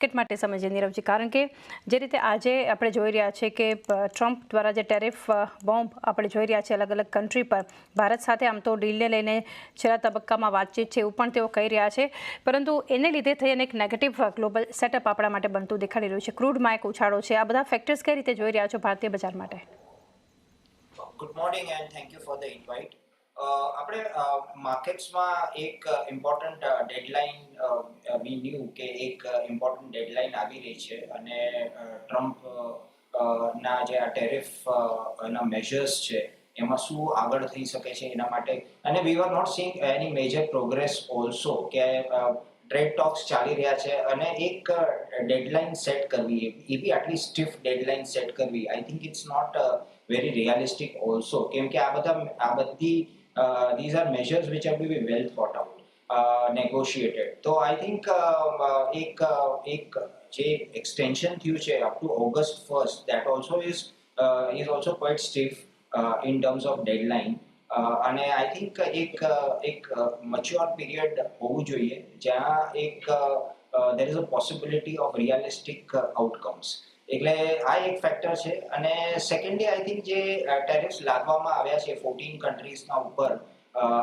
Market માટે સમજીએ નીરવજી, કારણ કે જે રીતે આજે આપણે જોઈ રહ્યા છે કે ટ્રમ્પ દ્વારા જે ટેરિફ બોમ્બ આપણે જોઈ રહ્યા છે અલગ અલગ કન્ટ્રી પર, ભારત સાથે આમ તો ડીલને લઈને છેલ્લા તબક્કામાં વાતચીત છે એવું પણ તેઓ કહી રહ્યા છે, પરંતુ એને લીધે થઈ અને એક નેગેટિવ ગ્લોબલ સેટઅપ આપણા માટે બનતું દેખાડી રહ્યું છે. ક્રૂડમાં એક ઉછાળો છે. આ બધા ફેક્ટર્સ કઈ રીતે જોઈ રહ્યા છો ભારતીય બજાર માટે? Good morning and thank you for the invite. આપણે માર્કેટ્સમાં એક ઇમ્પોર્ટન્ટ ડેડલાઇન વી ન્યૂ કે એક ઇમ્પોર્ટન્ટ ડેડલાઇન આવી રહી છે અને ટ્રમ્પ ના જે આ ટેરિફ ના મેજર્સ છે એમાં શું આગળ થઈ શકે છે એના માટે, અને we are not seeing any major progress also કે ટ્રેડ ટોક્સ ચાલી રહ્યા છે અને એક ડેડલાઇન સેટ કરવી, એવી આટલી સ્ટીફ ડેડલાઇન સેટ કરવી, I think it's not very realistic also, કેમ કે આ બધી these are measures which have to be well thought out, negotiated. તો I think એક જે extension થયું છે up to August 1st, that also is also quite stiff in terms of deadline. અને I think એક mature period હોવું જોઈએ જ્યાં there is a possibility of realistic outcomes. એટલે આ એક ફેક્ટર છે. અને સેકન્ડલી આઈ થિંક જે ટેરિફ્સ લાદવામાં આવ્યા છે 14 કન્ટ્રીઝના ઉપર,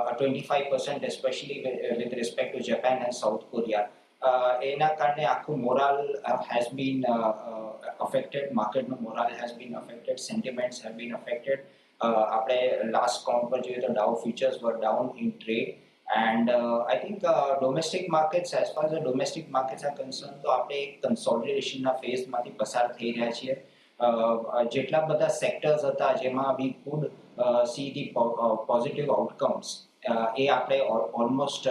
25% especially with respect to Japan and South Korea, એના કારણે આખું મોરાલ હેઝ બીન અફેક્ટેડ, માર્કેટનું morale has been affected, sentiments have been affected. આપણે લાસ્ટ કાઉન્ટ પર જોઈએ તો Dow futures were down in trade. And I think domestic markets, as far as the domestic markets are concerned, તો આપણે એક કન્સોલિડેશનના ફેઝમાંથી પસાર થઈ રહ્યા છીએ. જેટલા બધા સેક્ટર્સ હતા જેમાં we could see the positive outcomes, એ આપણે ઓલમોસ્ટ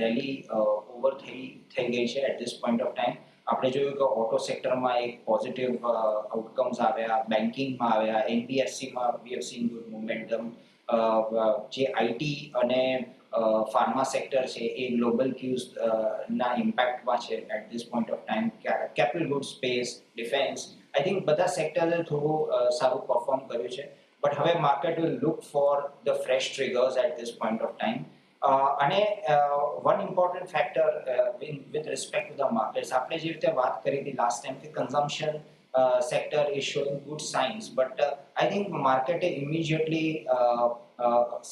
રેલી ઓવર થઈ ગઈ છે at this point of time. આપણે જોયું કે ઓટો સેક્ટરમાં એક પોઝિટિવ આઉટકમ્સ આવ્યા, બેન્કિંગમાં આવ્યા, એનબીએફસીમાં we have seen good momentum. જે આઈટી અને ફાર્મા સેક્ટર છે એ ગ્લોબલ ક્યુઝ ના ઇમ્પેક્ટમાં છે at this point of time. Capital good space, defence, I think બધા સેક્ટર્સે થોડું સારું પરફોર્મ કર્યું છે. બટ હવે market will look for the fresh triggers at this point of time. અને one important factor with respect to the markets, આપણે જે રીતે વાત કરી હતી લાસ્ટ ટાઈમ કે consumption sector is showing good signs, but I think market immediately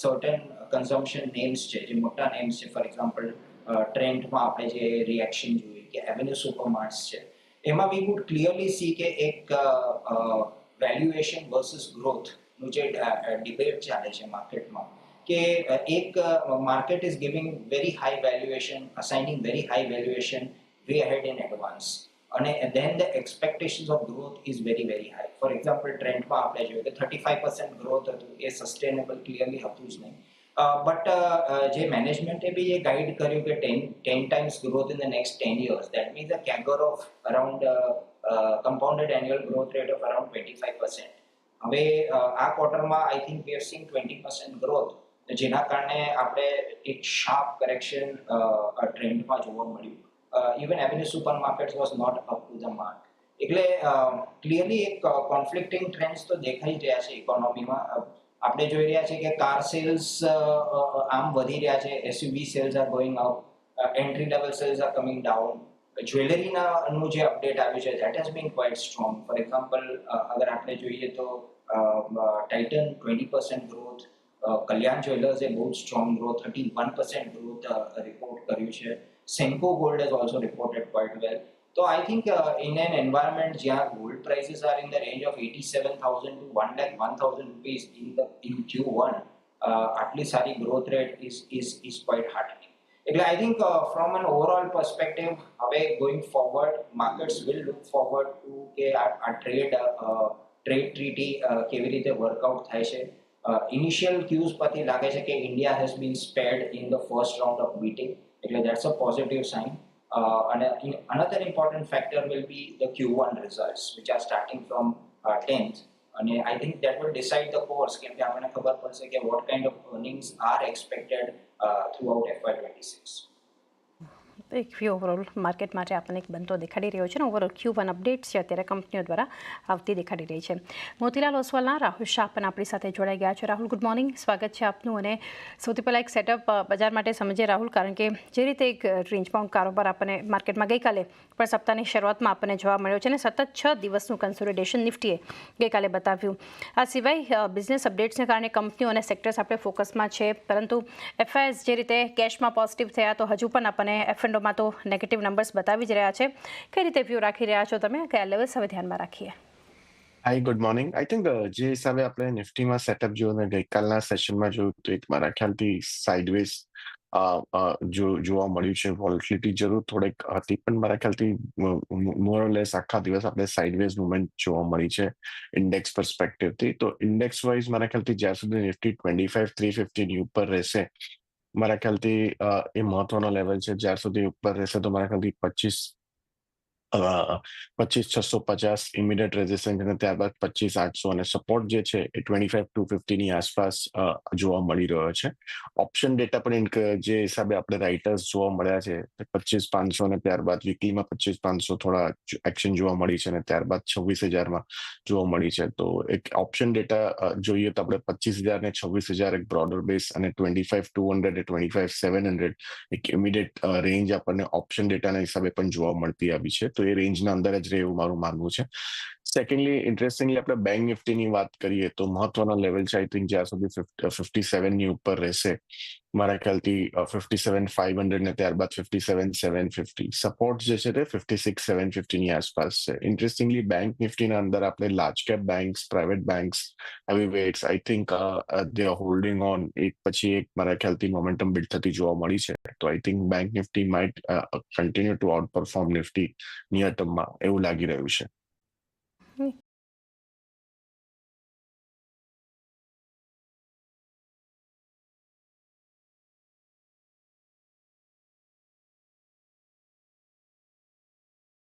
certain consumption names છે જે મોટા names છે, for example ટ્રેન્ડમાં આપણે જે રિએક્શન જોઈએ કે એવેન્યુ સુપરમાર્ટ્સ છે, એમાં we would clearly see કે એક વેલ્યુએશન વર્સિસ ગ્રોથનું જે ડિબેટ ચાલે છે માર્કેટમાં, કે એક market is giving very high valuation, assigning very high valuation way ahead in advance, અને then the expectations of growth is very very high. For example ટ્રેન્ડમાં આપણે જોઈએ કે 35% ગ્રોથ હતું, એ સસ્ટેનેબલ ક્લિયરલી હતું જ નહીં. બટ જે મેનેજમેન્ટે બી એ ગાઈડ કર્યું કે 10 times growth in the next 10 years, that means a CAGR of around compounded annual growth rate of around 25%. હવે આ ક્વાર્ટરમાં I think we have scene 20% growth, જેના કારણે આપણે એક શાર્પ કરેક્શન ટ્રેન્ડમાં જોવા મળ્યું. Even Avenue Supermarkets was not up to the mark. એટલે ક્લિયરલી એક કોન્ફ્લિક્ટિંગ ટ્રેન્ડ્સ તો દેખાઈ રહ્યા છે ઇકોનોમીમાં. આપણે જોઈ રહ્યા છીએ કે કાર સેલ્સ આમ વધી રહ્યા છે, SUV sales are going up, entry level sales are coming down. જ્વેલરીનું જે અપડેટ આવ્યું છે that has been quite strong. For example અગર આપણે જોઈએ તો ટાઇટન 20% ગ્રોથ, કલ્યાણ જ્વેલર્સે બહુ સ્ટ્રોંગ ગ્રોથ 31% ગ્રોથ રિપોર્ટ કર્યું છે. Senco Gold has also reported quite well. So I think in an environment where gold prices are in the range of 87,000 to 1,01,000 rupees in Q1, at least our growth rate is quite heartening. I think from an overall perspective, going forward, markets will look forward to our trade treaty કેવી રીતે workout થાય છે. Initial cues પરથી લાગે છે કે India has been spared in the first round of meeting. That's a positive sign. And another important factor will be the Q1 results, which are starting from 10th. And I think that will decide the course. What kind of earnings are expected throughout FY26. એક view overall market માટે આપણને એક બનતો દેખાડી રહ્યો છે ને. Overall Q1 updates છે અત્યારે કંપનીઓ દ્વારા આવતી દેખાડી રહી છે. મોતીલાલ ઓસવાલના રાહુલ શાહ પણ આપણી સાથે જોડાઈ ગયા છે. રાહુલ, ગુડ મોર્નિંગ, સ્વાગત છે આપનું. અને સૌથી પહેલાં એક સેટઅપ બજાર માટે સમજીએ રાહુલ, કારણ કે જે રીતે એક રેન્જ બાઉન્ડ કારોબાર આપણને માર્કેટમાં ગઈકાલે પણ સપ્તાહની શરૂઆતમાં આપણને જોવા મળ્યો છે અને સતત 6 દિવસનું કન્સોલિડેશન નિફ્ટીએ ગઈકાલે બતાવ્યું. આ સિવાય બિઝનેસ અપડેટ્સને કારણે કંપનીઓ અને સેક્ટર્સ આપણે ફોકસમાં છે, પરંતુ એફઆઈએસ જે રીતે કેશમાં પોઝિટિવ થયા તો હજુ પણ આપણને એફ&ઓમાં તો નેગેટિવ નંબર્સ બતાવી જ રહ્યા છે. કઈ રીતે વ્યૂ રાખી રહ્યા છો તમે? કયા લેવલ્સ હવે ધ્યાનમાં રાખીએ? High, good morning. I think જે હિસાબે આપણે નિફ્ટીમાં સેટઅપ જોયું ને ગઈકાલના સેશનમાં જોયું તો એક મારા ખ્યાલથી સાઇડવેઝ જોવા મળ્યું છે. વોલેટિલિટી જરૂર થોડીક હતી, પણ મારા ખ્યાલથી મોર ઓર લેસ આખા દિવસ આપણે સાઇડવેઝ મુવમેન્ટ જોવા મળી છે ઇન્ડેક્સ પર્સપેક્ટિવથી. તો ઇન્ડેક્સ વાઇઝ મારા ખ્યાલથી જ્યાં સુધી નિફ્ટી 25,350 ઉપર રહેશે, મારા ખ્યાલથી એ મહત્વનો લેવલ છે. જ્યાં સુધી ઉપર રહેશે તો મારા ખ્યાલથી 25,650 ઇમિડિયેટ રેઝિસ્ટન્સ અને ત્યારબાદ 25,800 અને સપોર્ટ જે છે એ 25,250 ની આસપાસ જોવા મળી રહ્યો છે. ઓપ્શન ડેટા પણ જે હિસાબે આપણે રાઇટર્સ જોવા મળ્યા છે 25,500 અને ત્યારબાદ વીકલીમાં 25,500 થોડા એક્શન જોવા મળી છે અને ત્યારબાદ 26,000માં જોવા મળી છે. તો એક ઓપ્શન ડેટા જોઈએ તો આપણે 25,000 ને 26,000 એક બ્રોડર બેઝ અને 25,200 ને 25,700 એક ઇમિડિયેટ રેન્જ આપણને ઓપ્શન ડેટાના હિસાબે પણ જોવા મળતી આવી છે. તો એ રેન્જના અંદર જ રહે એવું મારું માનવું છે. સેકન્ડલી, ઇન્ટરેસ્ટિંગલી આપણે બેંક નિફ્ટીની વાત કરીએ તો મહત્વનો લેવલ છે આઈ થિંક જ્યાં સુધી 57ની ઉપર રહેશે, મારા ખ્યાલથી 57,500 ને ત્યારબાદ 57,750. સપોર્ટ જે છે તે 56,750ની આસપાસ છે. ઇન્ટરેસ્ટિંગલી બેંક નિફ્ટીના અંદર આપણે large cap banks, private banks, heavy weights, I think they are holding on, એક પછી એક મારા ખ્યાલથી મોમેન્ટમ બિલ્ડ થતી જોવા મળી છે. તો I think bank Nifty might continue two out perform Nifty near ટર્મમાં એવું લાગી રહ્યું છે.